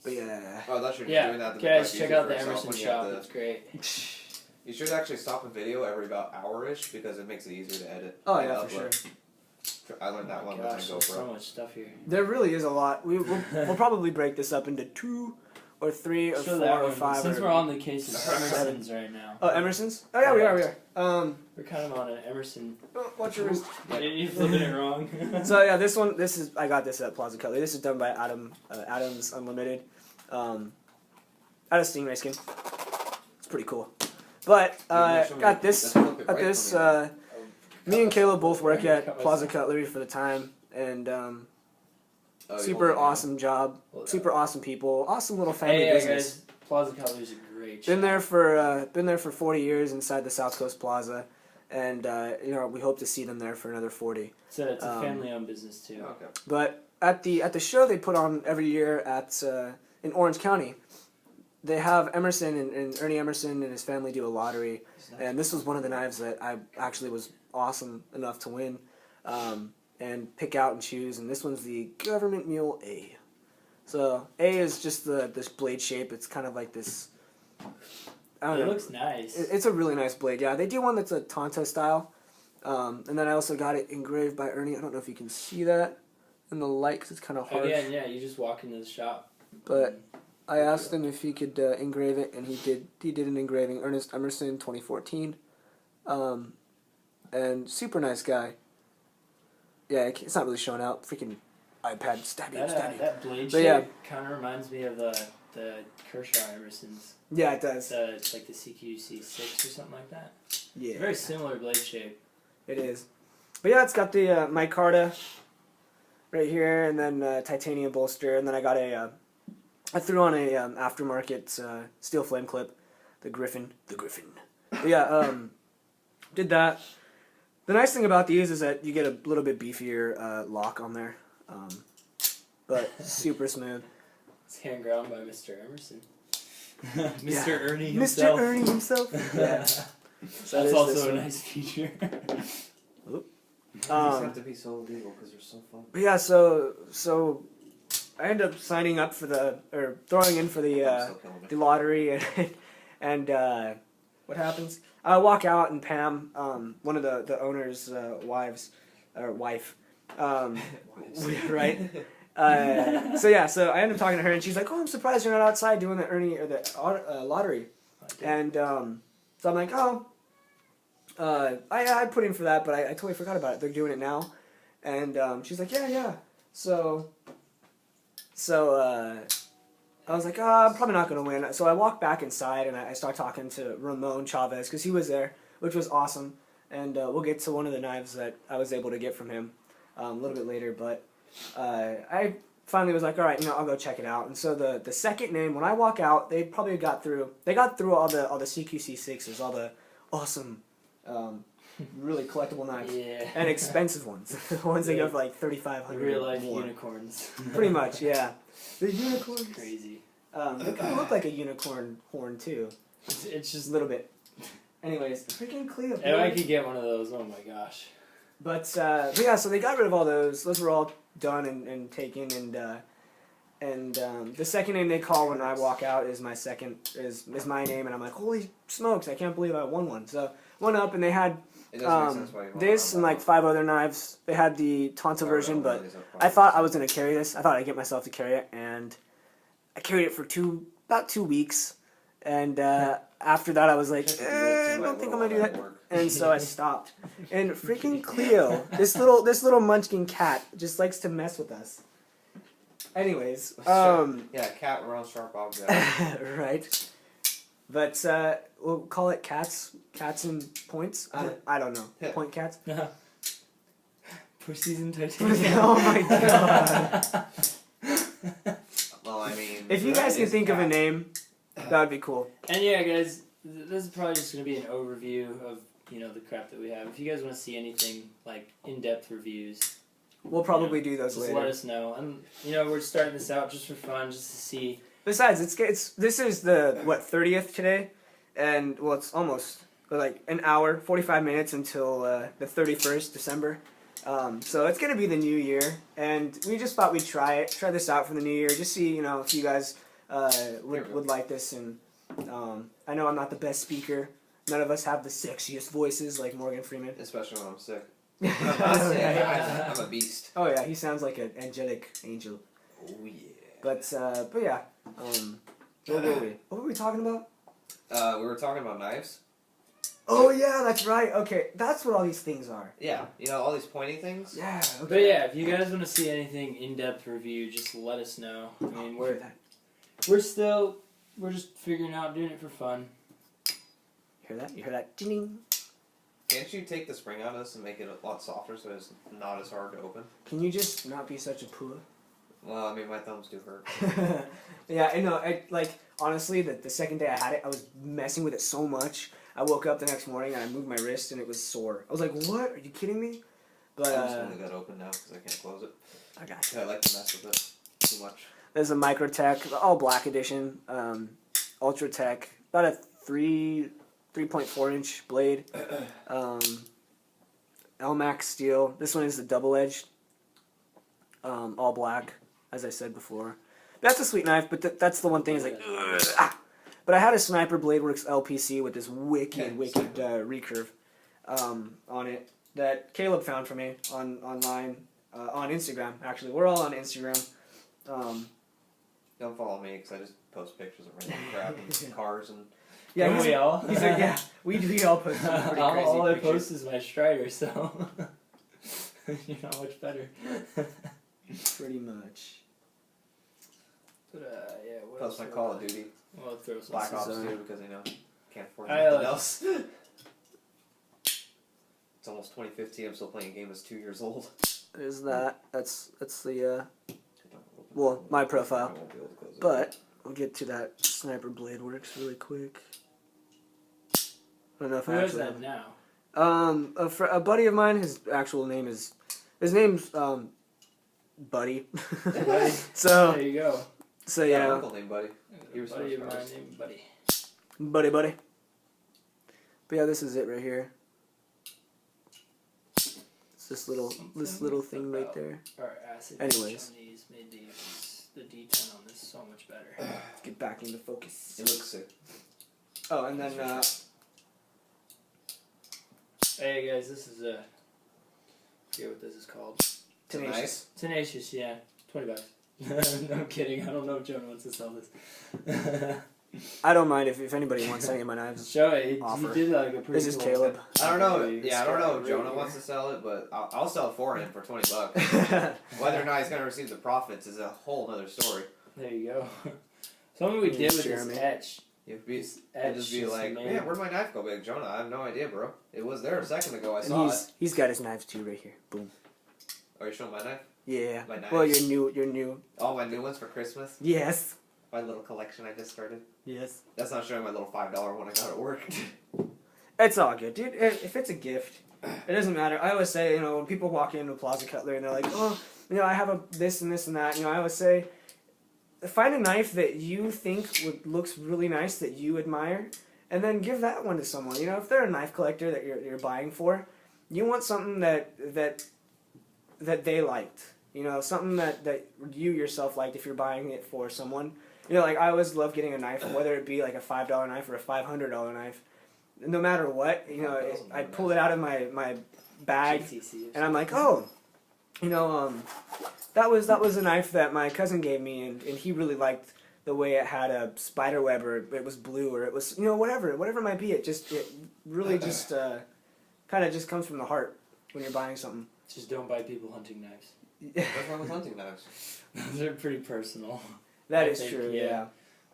But yeah. Oh, that's you're Yeah, doing that. guys, check out the Emerson shop. It's great. You should actually stop a video every about hour-ish because it makes it easier to edit. Oh and yeah, for upload. sure. I learned that one with my Gosh, there's GoPro. so much stuff here. There really is a lot. We'll probably break this up into 2 or 3 or 4 or 5. Since we're on the case of Emerson's right now. Oh, Emerson's? Oh yeah, we are. We're kind of on an Emerson. Watch your wrist. You're flipping it wrong. So yeah, I got this at Plaza Cutlery. This is done by Adams Unlimited. Out of Stingray skin. It's pretty cool. But got this. Me and Caleb both work at Plaza Cutlery for the time, and super awesome job, super awesome people, awesome little family business. Guys, Plaza Cutlery is a great shop. Been there for 40 years inside the South Coast Plaza, and we hope to see them there for another 40. So it's a family-owned business too. Okay. But at the show they put on every year in Orange County, they have Emerson and Ernie Emerson and his family do a lottery, and this was one of the knives that I actually was awesome enough to win, and pick out and choose. And this one's the Government Mule A. So A is just this blade shape. It's kind of like this. I don't know. It looks nice. It's a really nice blade. Yeah, they do one that's a Tonto style, and then I also got it engraved by Ernie. I don't know if you can see that in the light because it's kind of harsh. Yeah. You just walk into the shop. But I asked him if he could engrave it, and he did. He did an engraving. Ernest Emerson, 2014, and super nice guy. Yeah, it's not really showing out. Freaking iPad, stabby. That blade But shape kind of reminds me of the Kershaw Emerson's. Yeah, it does. It's like the CQC6 or something like that. Yeah. It's a very similar blade shape. It is. But yeah, it's got the micarta right here, and then titanium bolster, and then I got I threw on a aftermarket steel flame clip, the Griffin. But yeah, did that. The nice thing about these is that you get a little bit beefier lock on there, but super smooth. It's hand ground by Mr. Emerson. Mr. Yeah. Ernie himself. Mr. Ernie himself. Yeah. So that's also a nice feature. These have to be so illegal because they're so fun. But yeah, so I ended up signing up throwing in for the lottery, and what happens? I walk out, and Pam, one of the owner's wife, right? So I ended up talking to her, and she's like, "Oh, I'm surprised you're not outside doing the Ernie or the lottery," and so I'm like, "Oh, I put in for that, but I totally forgot about it. They're doing it now," and she's like, "Yeah." So I was like, I'm probably not going to win. So I walked back inside, and I started talking to Ramon Chavez, because he was there, which was awesome. And we'll get to one of the knives that I was able to get from him a little bit later. But I finally was like, all right, I'll go check it out. And so the second name, when I walk out, they probably got through all the CQC6s, all the awesome, really collectible knives. Yeah. And expensive ones. The ones that go for like $3,500. Real life unicorns. Pretty much, yeah. The unicorn. Crazy. They kind of look like a unicorn horn too. It's just a little bit. Anyways, freaking Cleo. If I could get one of those, oh my gosh. But yeah, so they got rid of all those. Those were all done and taken, and the second name they call when I walk out is my my name, and I'm like, holy smokes, I can't believe I won one. So went up, and they had this and like 5 other knives. They had the Tonto version, but I thought I was going to carry this. I thought I'd get myself to carry it, and I carried it for about 2 weeks. And after that, I was like, I don't think I'm going to do that. And so I stopped. And freaking Cleo, this little munchkin cat, just likes to mess with us. Anyways. Yeah, cat around sharp object. Right. But we'll call it cats and points. I don't know. Point cats. Pussies and titanium. Oh my god. Well, I mean, if you guys can think of a name, that would be cool. And yeah, guys, this is probably just going to be an overview of the crap that we have. If you guys want to see anything like in-depth reviews, we'll probably do those just later. let us know. And we're starting this out just for fun, just to see. Besides, this is the 30th today, and well, it's almost like an hour, 45 minutes until the 31st December. So it's gonna be the new year, and we just thought we'd try this out for the new year, just see if you guys would like this, and I know I'm not the best speaker. None of us have the sexiest voices like Morgan Freeman. Especially when I'm sick. I'm not sick. I'm a beast. Oh yeah, he sounds like an angelic angel. Oh yeah. But yeah, what were we talking about? We were talking about knives. Oh yeah, that's right. Okay, that's what all these things are. Yeah, all these pointy things. Yeah. Okay. But yeah, if you guys want to see anything in-depth review, just let us know. I mean, we're just figuring out doing it for fun. Hear that? You hear that? Ding. Can't you take the spring out of this and make it a lot softer so it's not as hard to open? Can you just not be such a poo? Well, I mean, my thumbs do hurt. Yeah, I know. Honestly, the second day I had it, I was messing with it so much. I woke up the next morning and I moved my wrist and it was sore. I was like, "What? Are you kidding me?" But I'm just gonna leave that open now because I can't close it. I got you. I like to mess with it too much. There's a Microtech, the all black edition, Ultra Tech, about a 3.4 inch blade, LMAX steel. This one is the double edged, all black, as I said before. That's a sweet knife, but that's the one thing is like, But I had a Sniper Bladeworks LPC with this wicked recurve on it that Caleb found for me online on Instagram. Actually, we're all on Instagram. Don't follow me because I just post pictures of random crap and cars and. Yeah, Don't we all? He's like, yeah, we all post some pretty crazy all I pictures. post is my Strider, so you're not much better. Pretty much. But yeah, what Post my else Call of Duty. Well, throw some Black Ops is, 2 because can't afford I anything like- else. It's almost 2015. I'm still playing a game that's 2 years old. There's that. That's the well, my profile. I won't be able to close it. But we'll get to that Sniper Bladeworks really quick. I don't know if Who I has actually that have. now? A buddy of mine. His name's Buddy. There you go. So I got an yeah, uncle named Buddy. He was Buddy of first mine artist. named Buddy. buddy. But yeah, this is it right here. It's this little thing right about there. Our acid Anyways. on these made the D10 on this so much better. Let's get back into focus. It looks sick. Oh, and then Hey guys, this is I forget what this is called. Tenacious. Tenacious, yeah. $20. No, I'm kidding. I don't know if Jonah wants to sell this. I don't mind if anybody wants any of my knives. Show it. Offer. He did like a pretty This is cool Caleb. I don't know. He Yeah, I don't know if described it Jonah right wants here. to sell it, but I'll sell it for him for $20. Whether or not he's gonna receive the profits is a whole other story. There you go. Something we did with Jeremy. this etch. You'd be, Etch just be is like, made- man, where'd my knife go? Be like, Jonah, I have no idea, bro. It was there a second ago. I And saw it. he's got his knives too right here. Boom. Are you showing my knife? Yeah. My knives. Well, you're new. All my new ones for Christmas. Yes. My little collection I just started. Yes. That's not showing my little $5 one I got at work. It's all good, dude. If it's a gift, it doesn't matter. I always say, when people walk into Plaza Cutlery and they're like, oh, I have a this and this and that. I always say, find a knife that you think looks really nice that you admire, and then give that one to someone. If they're a knife collector that you're buying for, you want something that they liked. Something that you yourself liked if you're buying it for someone. Like I always love getting a knife, whether it be like a $5 knife or a $500 knife. No matter what, I pull it out of my bag, GTC and I'm like, oh, that was a knife that my cousin gave me, and he really liked the way it had a spider web, or it was blue, or it was whatever it might be. It really just kind of just comes from the heart when you're buying something. Just don't buy people hunting knives. What's wrong with hunting knives? They're pretty personal. That I is think, true. yeah. Yeah.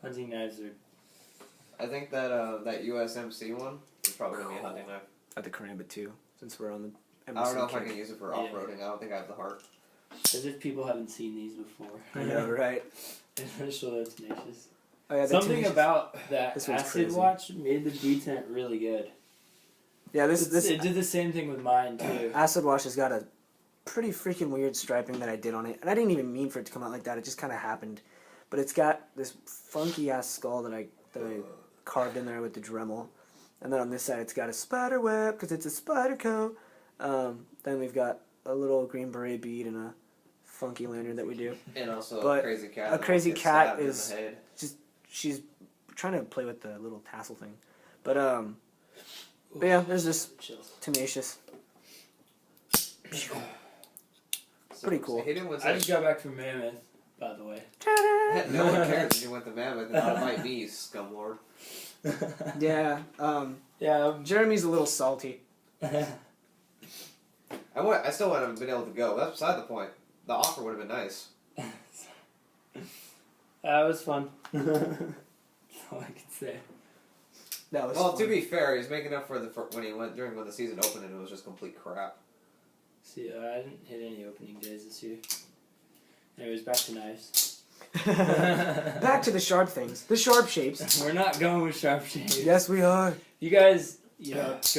Hunting knives are. I think that that USMC one is probably gonna be a hunting knife. At the Karambit too, since we're on the. I don't know if I kick. can use it for Yeah. off-roading. I don't think I have the heart. As if people haven't seen these before. I know, right? Especially they're tenacious. Oh yeah. Something Tenacious. about that This one's acid crazy. watch made the detent really good. Yeah, this It did the same thing with mine too. acid wash has got a pretty freaking weird striping that I did on it, and I didn't even mean for it to come out like that. It just kind of happened, but it's got this funky ass skull that I carved in there with the Dremel, and then on this side it's got a spider web because it's a spider coat. Then we've got a little green beret bead and a funky lanyard that we do. And also But a crazy cat. a crazy that gets cat stabbed in is- the head. she's trying to play with the little tassel thing. But yeah, there's this Tenacious. Pretty cool. I just got back from Mammoth, by the way. No one cares if you went to Mammoth and not invite me, scumlord. Yeah. Yeah. Jeremy's a little salty. I still wouldn't have been able to go. That's beside the point. The offer would have been nice. That was fun. That's all I can say. That was Well, fun. to be fair, he's making up for when he went during when the season opened and it was just complete crap. See, I didn't hit any opening days this year. Anyways, back to knives. Back to the sharp things. The sharp shapes. We're not going with sharp shapes. Yes, we are. You guys, go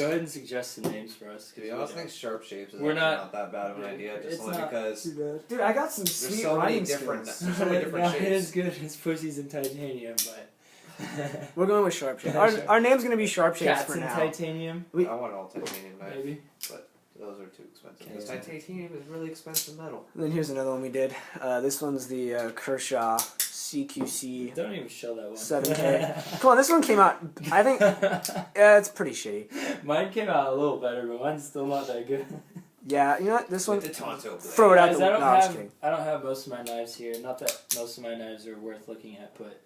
ahead and suggest some names for us. To be honest, I think sharp shapes is We're actually not- not that bad of an idea, just it's only not because Dude, I got some there's sweet so many writing different skills. there's so many different Not as shapes. good as pussies and titanium, but We're going with sharp shapes. Our name's gonna be sharp shapes cats for and now. titanium, We- I want all titanium knife, maybe. but those are too expensive. Okay. Because titanium is really expensive metal. And then here's another one we did. This one's the Kershaw CQC. Don't even show that one. 7K. Come on, this one came out. I think yeah, it's pretty shitty. Mine came out a little better, but mine's still not that good. Yeah, you know what? This one. With the Tonto blade. Throw it out Guys, the. I No, don't I'm just have kidding. I don't have most of my knives here. Not that most of my knives are worth looking at, but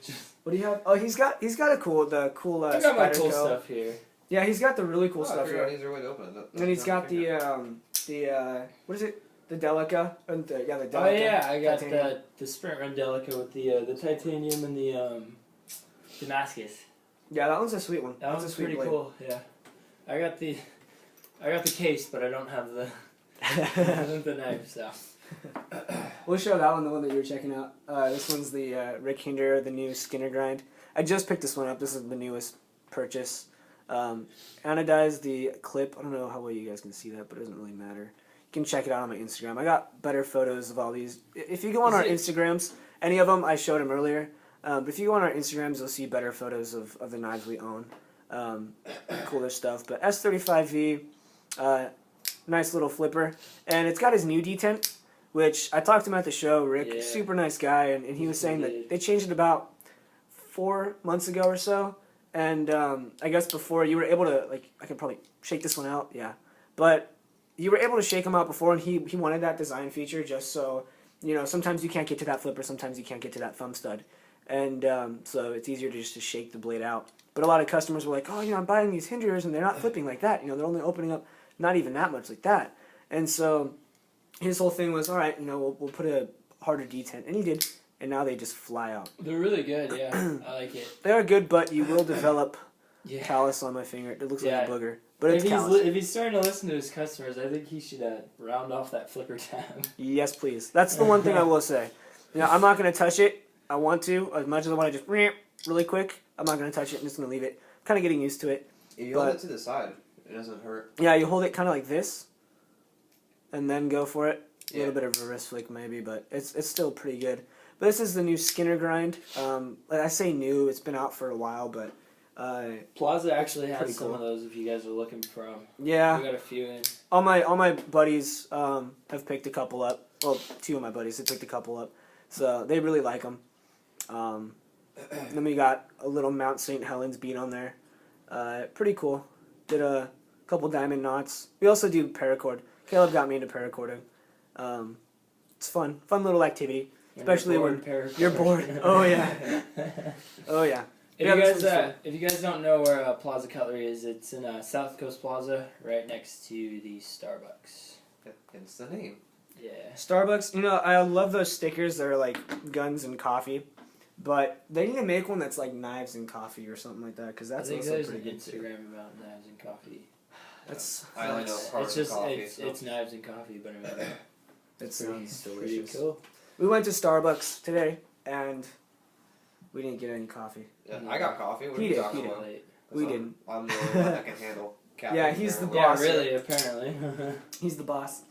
just, What do you have? Oh, he's got a cool I got my Spider cool Co. stuff here. Yeah, he's got the really cool Oh, I stuff figured out here. an easier way to open it. And then he's got the what is it? The Delica. The Delica. Oh yeah, I got titanium. the Sprint Run Delica with the titanium and the Damascus. Yeah, that one's a sweet one. That That's one's a sweet pretty blade. cool. Yeah, I got the case, but I don't have the the knife. So We'll show that one, the one that you were checking out. This one's the Rick Hinder, the new Skinner grind. I just picked this one up. This is the newest purchase. Anodized the clip. I don't know how well you guys can see that, but it doesn't really matter. You can check it out on my Instagram. I got better photos of all these. If you go on our Instagrams, any of them, I showed them earlier. But if you go on our Instagrams, you'll see better photos of the knives we own. Cooler stuff. But S35V, nice little flipper. And it's got his new detent, which I talked to him at the show. Rick, Yeah. super nice guy. And he was saying that they changed it about 4 months ago or so. And I guess before you were able to, like, I could probably shake this one out. Yeah. But you were able to shake them out before, and he wanted that design feature just so, sometimes you can't get to that flipper, sometimes you can't get to that thumb stud. And so it's easier to just to shake the blade out. But a lot of customers were like, oh, I'm buying these Hinders, and they're not flipping like that. They're only opening up not even that much like that. And so his whole thing was, all right, we'll put a harder detent. And he did. And now they just fly out. they're really good. Yeah, I like it. They are good, but you will develop Yeah. callus on my finger. It looks like Yeah. a booger. But it's If callus. he's starting to listen to his customers, I think he should round off that flipper tab. Yes, please. That's the one thing I will say. I'm not going to touch it. I want to. As much as I want to just really quick, I'm not going to touch it. I'm just going to leave it. Kind of getting used to it. If you hold it to the side, it doesn't hurt. Yeah, you hold it kind of like this, and then go for it. A Yeah. little bit of a wrist flick maybe, but it's still pretty good. But this is the new Skinner grind. I say new. It's been out for a while, but Plaza actually has Pretty some cool. of those if you guys are looking for them. yeah. We got a few in. All my buddies have picked a couple up. Well, 2 of my buddies have picked a couple up, so they really like them. Then we got a little Mount St. Helens bead on there. Pretty cool. Did a couple diamond knots. We also do paracord. Caleb got me into paracording. It's fun little activity, especially when you're bored. Oh yeah, oh yeah. If Yeah, you this guys one's fun. if you guys don't know where Plaza Cutlery is, it's in South Coast Plaza, right next to the Starbucks. It's the name. Yeah. Starbucks. I love those stickers that are like guns and coffee, but they need to make one that's like knives and coffee or something like that, because that's I think also there's pretty an good too. Instagram about knives and coffee. That's I only know cars It's and just coffee. it's knives and coffee, but I mean, it sounds pretty delicious. cool. We went to Starbucks today and we didn't get any coffee. Yeah, I got coffee. What are He you did, talking he did. about? Late. We didn't. I'm the only one that can handle caffeine. Yeah, he's the apparently. boss. Yeah, really. Apparently. He's the boss.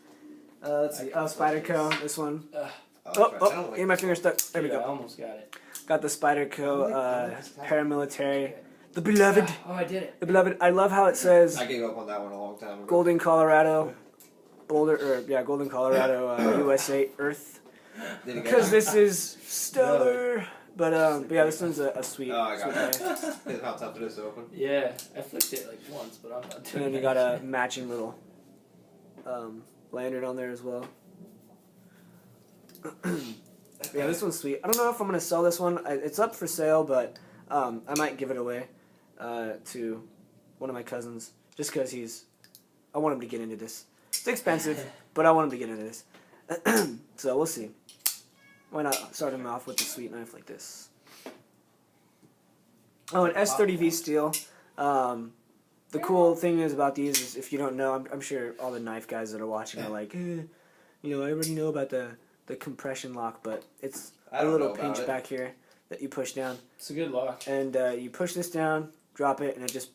Let's see. Oh, Spyderco. This one. I Oh, don't like yeah, my this finger stuck. There we Yeah, I go. almost got it. Got the Spyderco I like this tag. paramilitary. The beloved. Oh, I did it. The beloved. I love how it says I gave up on that one a long time ago. Golden, Colorado. Golden, Colorado, USA, Earth. Did it get Because this is stellar. But yeah, this one's a sweet. Oh, I got sweet it. knife. Look how tough it is to open. Yeah, I flicked it like once, but I'm not And doing then you it. got a matching little lanyard on there as well. Yeah, this one's sweet. I don't know if I'm gonna sell this one. It's up for sale, but I might give it away to one of my cousins just because I want him to get into this. It's expensive, but I want him to get into this. So we'll see. Why not start him off with a sweet knife like this? Oh, an S30V steel. The cool thing is about these is, if you don't know, I'm sure all the knife guys that are watching are like, I already know about the compression lock, but it's I a don't little know about pinch it. back here that you push down, It's a good lock. and you push this down, drop it, and it just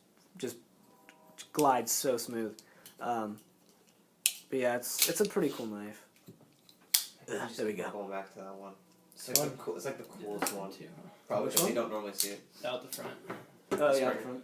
glides so smooth. But yeah, it's a pretty cool knife. There we go. Going back to that one. It's So like, it's like the coolest one. Too, huh? Probably Which because one? you don't normally see it. Out the front. Oh yeah, Sorry. front.